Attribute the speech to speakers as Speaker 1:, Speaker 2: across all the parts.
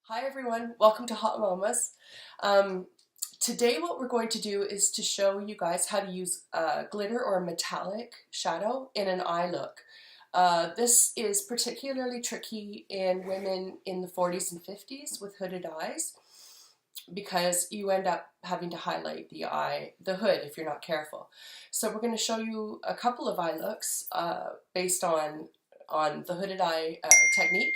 Speaker 1: Hi everyone, welcome to Hautemamas. Today what we're going to do is to show you guys how to use glitter or metallic shadow in an eye look. This is particularly tricky in women in the 40s and 50s with hooded eyes because you end up having to highlight the hood if you're not careful. So we're going to show you a couple of eye looks based on the hooded eye technique.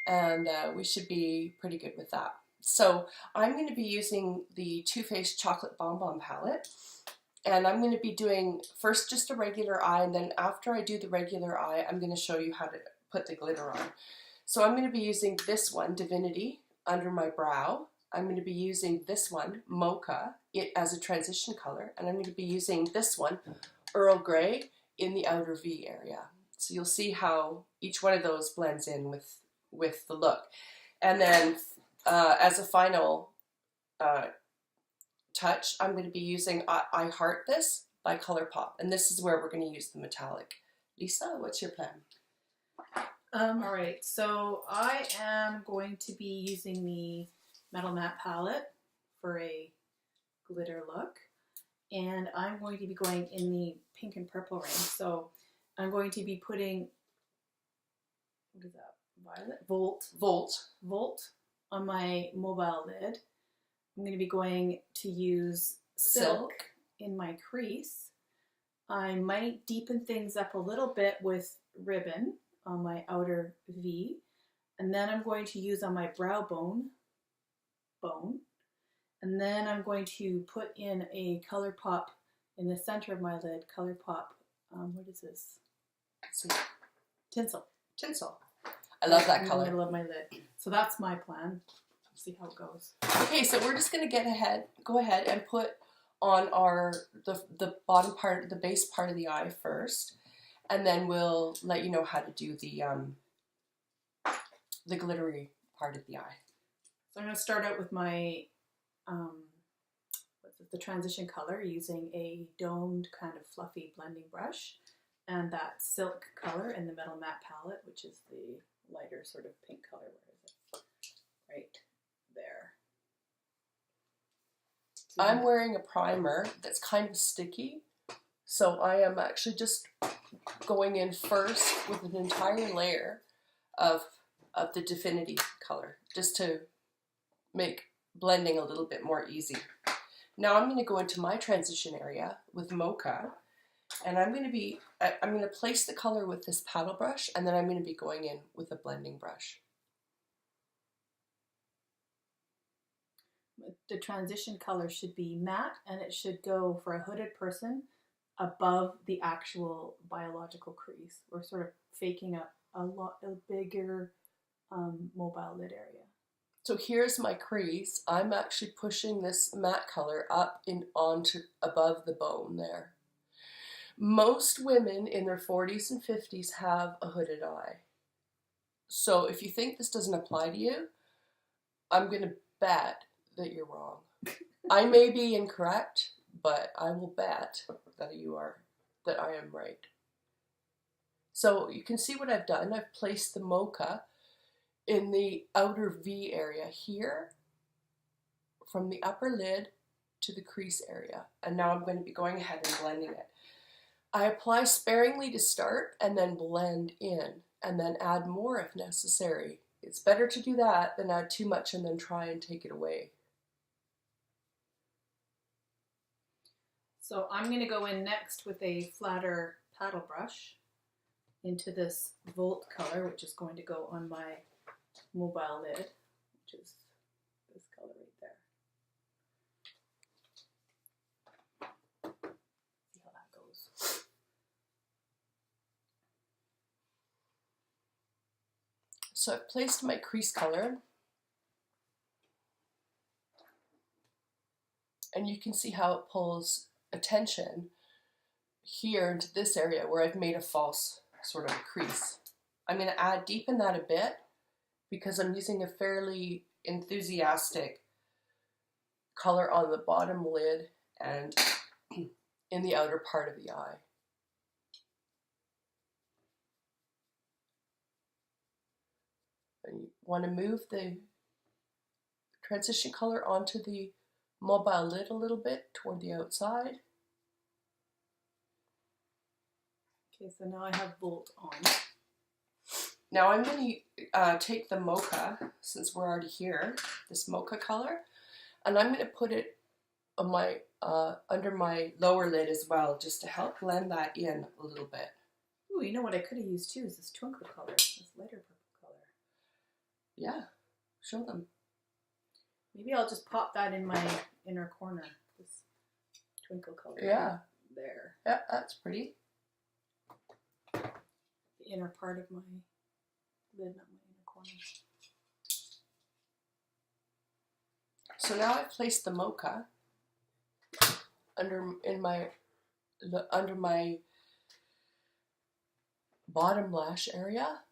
Speaker 1: And we should be pretty good with that. So I'm going to be using the Too Faced Chocolate Bonbon palette, and I'm going to be doing first just a regular eye, and then after I do the regular eye, I'm going to show you how to put the glitter on. So I'm going to be using this one, Divinity, under my brow. I'm going to be using this one, Mocha, as a transition color, and I'm going to be using this one, Earl Grey, in the outer V area. So you'll see how each one of those blends in with the look. And then as a final touch, I'm going to be using I Heart This by Colourpop, and this is where we're going to use the metallic. Lisa, what's your plan?
Speaker 2: All right, so I am going to be using the Metal Matte palette for a glitter look, and I'm going to be going in the pink and purple range. So I'm going to be putting, what is that? Violet? Volt on my mobile lid. I'm going to be going to use Silk in my crease. I might deepen things up a little bit with ribbon on my outer V. And then I'm going to use on my brow bone. And then I'm going to put in a Colourpop in the center of my lid. Colourpop, what is this? Tinsel.
Speaker 1: I love that color.
Speaker 2: In the middle of my lid. So that's my plan. Let's see how it goes.
Speaker 1: Okay, so we're just going to go ahead and put on the bottom part, the base part of the eye first, and then we'll let you know how to do the glittery part of the eye.
Speaker 2: So I'm going to start out with my the transition color using a domed kind of fluffy blending brush, and that silk color in the Metal Matte palette, which is the lighter sort of pink color. Where is it? Right there.
Speaker 1: I'm wearing a primer that's kind of sticky, so I am actually just going in first with an entire layer of the Divinity color, just to make blending a little bit more easy. Now I'm going to go into my transition area with Mocha, and I'm going to place the color with this paddle brush, and then I'm going to be going in with a blending brush.
Speaker 2: The transition color should be matte, and it should go for a hooded person above the actual biological crease. We're sort of faking up a bigger mobile lid area.
Speaker 1: So here's my crease. I'm actually pushing this matte color up onto above the bone there. Most women in their 40s and 50s have a hooded eye. So if you think this doesn't apply to you, I'm going to bet that you're wrong. I may be incorrect, but I will bet that I am right. So you can see what I've done. I've placed the Mocha in the outer V area here, from the upper lid to the crease area. And now I'm going to be going ahead and blending it. I apply sparingly to start and then blend in and then add more if necessary. It's better to do that than add too much and then try and take it away.
Speaker 2: So I'm going to go in next with a flatter paddle brush into this Volt color, which is going to go on my mobile lid, which is this color right there. See how that goes.
Speaker 1: So I've placed my crease color, and you can see how it pulls attention here into this area where I've made a false sort of crease. I'm going to deepen that a bit because I'm using a fairly enthusiastic color on the bottom lid and in the outer part of the eye. And you want to move the transition color onto the mobile lid a little bit toward the outside.
Speaker 2: Okay, so now I have Volt on.
Speaker 1: Now I'm going to take the Mocha, since we're already here, this Mocha color, and I'm going to put it on my under my lower lid as well, just to help blend that in a little bit.
Speaker 2: Ooh, you know what I could have used too is this Twinkle color, this lighter purple color.
Speaker 1: Yeah, show them.
Speaker 2: Maybe I'll just pop that in my inner corner, this Twinkle color.
Speaker 1: Yeah.
Speaker 2: There.
Speaker 1: Yeah, that's pretty.
Speaker 2: The inner part of my lid, not my inner corner.
Speaker 1: So now I've placed the Mocha under my bottom lash area,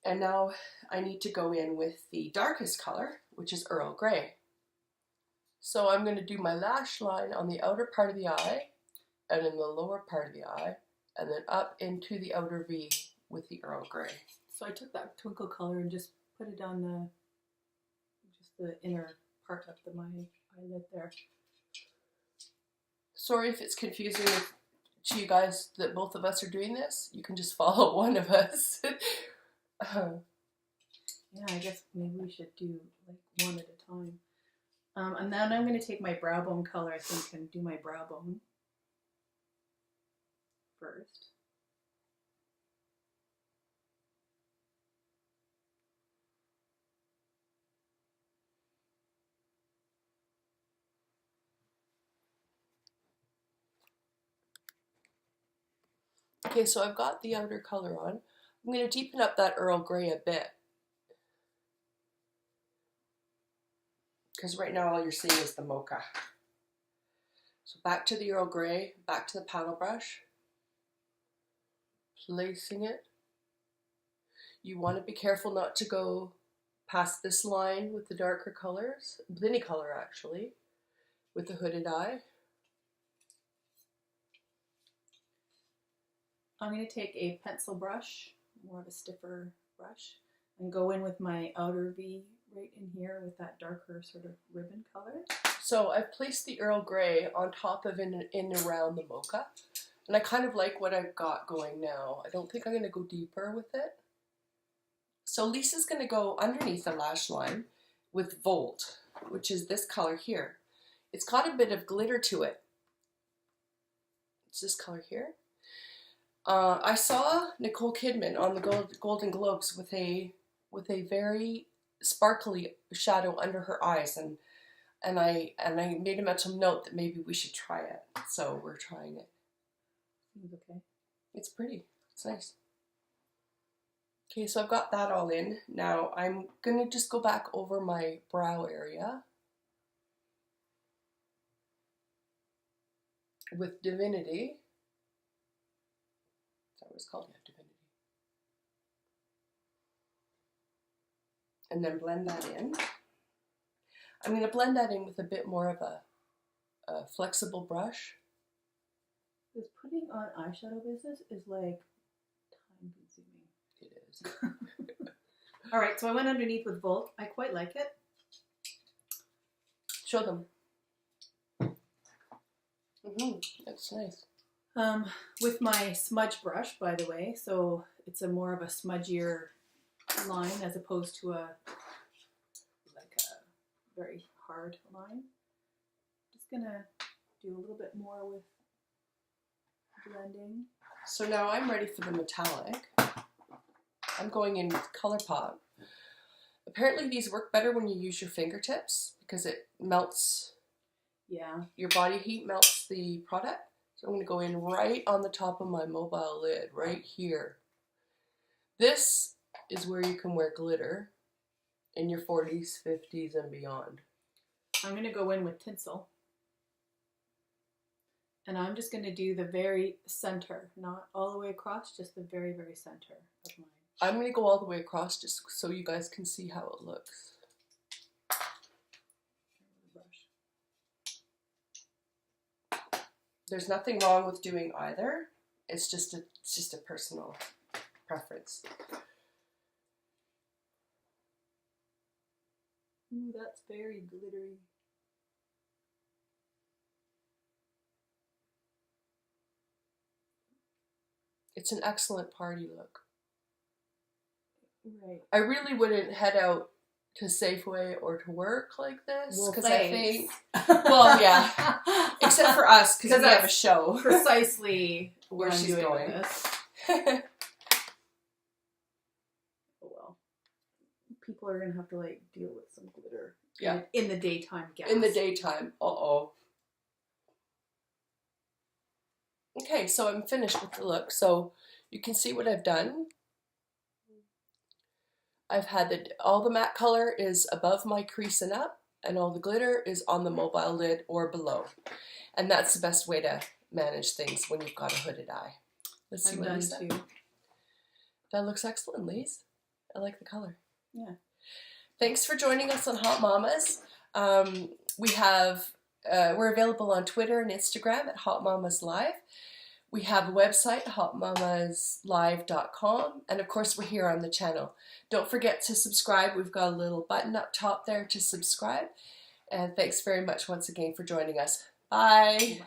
Speaker 1: and now I need to go in with the darkest color, which is Earl Grey. So I'm going to do my lash line on the outer part of the eye and in the lower part of the eye, and then up into the outer V with the Earl Grey.
Speaker 2: So I took that Twinkle color and just put it on the inner part of my eyelid there.
Speaker 1: Sorry if it's confusing to you guys that both of us are doing this. You can just follow one of us.
Speaker 2: Yeah, I guess maybe we should do like one at a time. And then I'm going to take my brow bone color, I think, and do my brow bone first.
Speaker 1: Okay, so I've got the outer color on. I'm going to deepen up that Earl Grey a bit, because right now all you're seeing is the Mocha. So back to the Earl Grey, back to the paddle brush, placing it. You want to be careful not to go past this line with the darker colors, any color actually, with the hooded eye.
Speaker 2: I'm going to take a pencil brush, more of a stiffer brush, and go in with my outer V right in here with that darker sort of ribbon color.
Speaker 1: So I've placed the Earl Grey on top of in around the Mocha, and I kind of like what I've got going now. I don't think I'm going to go deeper with it. So Lisa's going to go underneath the lash line with Volt, which is this color here. It's got a bit of glitter to it. It's this color here. I saw Nicole Kidman on the Golden Globes with a very sparkly shadow under her eyes, and I made a mental note that maybe we should try it. So we're trying it.
Speaker 2: Seems okay.
Speaker 1: It's pretty. It's nice. Okay, so I've got that all in. Now I'm gonna just go back over my brow area with Divinity. What it's called, yeah, Divinity. And then blend that in. I'm going to blend that in with a bit more of a flexible brush.
Speaker 2: This putting on eyeshadow business is like time consuming.
Speaker 1: It is.
Speaker 2: Alright, so I went underneath with Volt. I quite like it.
Speaker 1: Show them. That's nice.
Speaker 2: With my smudge brush, by the way, so it's a more of a smudgier line as opposed to a very hard line. Just gonna do a little bit more with blending.
Speaker 1: So now I'm ready for the metallic. I'm going in with Colourpop. Apparently these work better when you use your fingertips because it melts.
Speaker 2: Yeah.
Speaker 1: Your body heat melts the product. So I'm going to go in right on the top of my mobile lid, right here. This is where you can wear glitter in your 40s, 50s, and beyond.
Speaker 2: I'm going to go in with Tinsel. And I'm just going to do the very center, not all the way across, just the very, very center of mine.
Speaker 1: I'm going to go all the way across just so you guys can see how it looks. There's nothing wrong with doing either. It's just a personal preference.
Speaker 2: Ooh, that's very glittery.
Speaker 1: It's an excellent party look.
Speaker 2: Right.
Speaker 1: I really wouldn't head out to Safeway or to work like this because I think, well, yeah, except for us because we have a show.
Speaker 2: Precisely
Speaker 1: where she's going.
Speaker 2: This. Oh well, people are gonna have to like deal with some glitter.
Speaker 1: Yeah,
Speaker 2: in the daytime. Gas.
Speaker 1: In the daytime. Okay, so I'm finished with the look. So you can see what I've done. I've had all the matte color is above my crease and up, and all the glitter is on the mobile lid or below. And that's the best way to manage things when you've got a hooded eye. Let's see what Lisa. That looks excellent, Lise. I like the color.
Speaker 2: Yeah.
Speaker 1: Thanks for joining us on HauteMamas. We're available on Twitter and Instagram at HauteMamaslive. We have a website, HauteMamaslive.com, and of course we're here on the channel. Don't forget to subscribe. We've got a little button up top there to subscribe. And thanks very much once again for joining us. Bye.